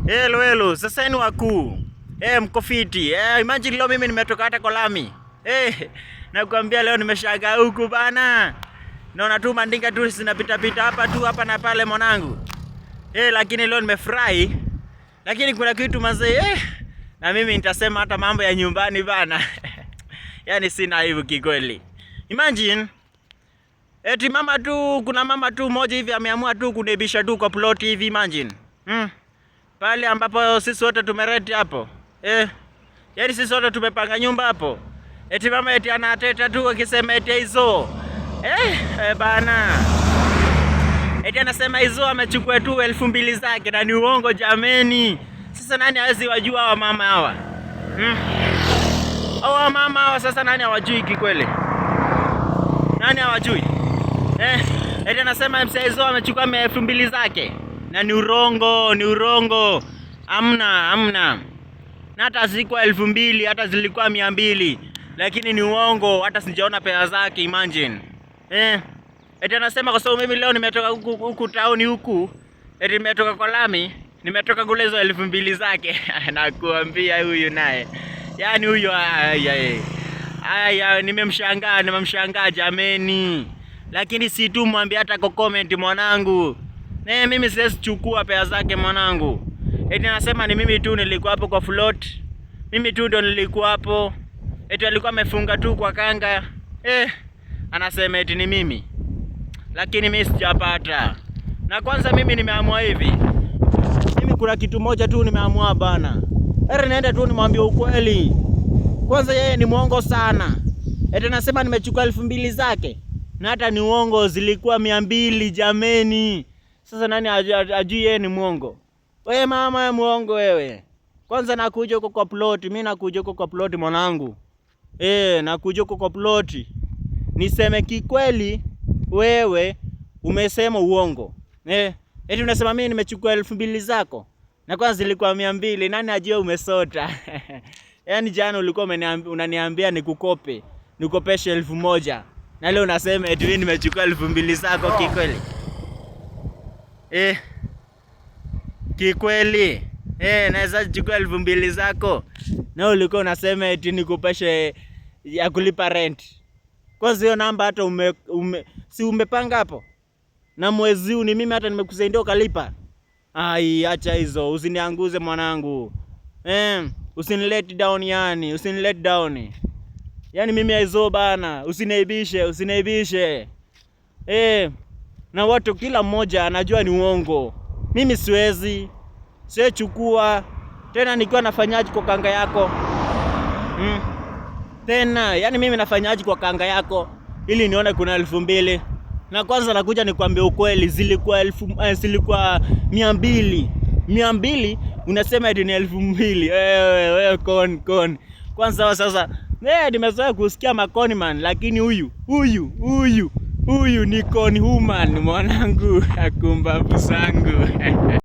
Hello hello, sasa ni wakuu. Mko fiti. Imagine leo mimi nimetoka hata kwa lami. Nakwambia leo nimeshaga huku bana. Naona tu mandinga tu zinapita pita hapa tu hapa na pale mwanangu. Lakini leo nimefurahi. Lakini kuna kitu mazee. Na mimi nitasema hata mambo ya nyumbani bana. Yaani sina hivyo kikweli. Imagine kuna mama tu moja hivi ameamua tu kunibisha tu kwa plot hivi imagine. Pale ambapo sisi wote tumerenti hapo. Yaani sisi wote tumepanga nyumba hapo. Mama anateta tu akisema hizo. Bana. Anasema hizo amechukua tu 2,000 zake na ni uongo jameni. Sasa nani hawezi wajua hawa mama hawa? Hawa mama hawa sasa nani hawajui kikweli? Nani hawajui? Anasema hizo amechukua 2,000 zake. Na ni urongo. Amna. Na hata zilikuwa 2,000, hata zilikuwa 200. Lakini ni uongo, hata sijaona pesa zake imagine. Anasema kwa sababu mimi leo nimetoka huku town huku. Nimetoka kwa lami, nimetoka kule hizo 2,000 zake. Nakuambia huyu naye. Yaani huyu nimemshangaa jameni. Lakini si tu mwambie hata kwa comment mwanangu. Mimi siwezi chukua pesa zake mwanangu. Anasema ni mimi tu nilikuwa hapo kwa float. Mimi tu ndo nilikuwa hapo. Alikuwa amefunga tu kwa kanga. Anasema ni mimi. Lakini mimi sijapata. Na kwanza mimi nimeamua hivi. Mimi kuna kitu moja tu nimeamua bana. Naenda tu nimwambie ukweli. Kwanza yeye ni muongo sana. Anasema nimechukua 2,000 zake. Na hata ni uongo zilikuwa 200 jameni. Sasa nani ajui yeye ni muongo? Wewe mama ya muongo wewe. Kwanza nakuja huko kwa plot, mimi nakuja huko kwa plot mwanangu. Nakuja huko kwa plot. Niseme kikweli wewe umesema uongo. Unasema mimi nimechukua 2,000 zako. Na kwanza zilikuwa 200, nani ajue umesota? Yaani jana ulikuwa unaniambia nikukope, nikopeshe 1,000. Na leo unasema mimi nimechukua 2,000 zako kikweli. Kikweli naweza chukua 2,000 zako. Na ulikuwa unasema nikupeshe ya kulipa rent. Kwanza hiyo namba hata si umepanga hapo? Na mwezi huu ni mimi hata nimekusaidia ukalipa. Acha hizo, usinianguze mwanangu. Usinilet down yani, usinilet down. Yaani mimi hizo bana, usiniaibishe. Na watu kila mmoja anajua ni uongo. Mimi siwezi chukua. Tena nikiwa nafanyaje kwa kanga yako? Tena, yani mimi nafanyaje kwa kanga yako? Ili nione kuna 2,000. Na kwanza nakuja nikwambie ukweli zilikuwa 200. 200 unasema ni 2,000. Wewe con. Kwanza sasa nimezoea kusikia makoni man, lakini huyu ni con human mwanangu, akumbavu zangu.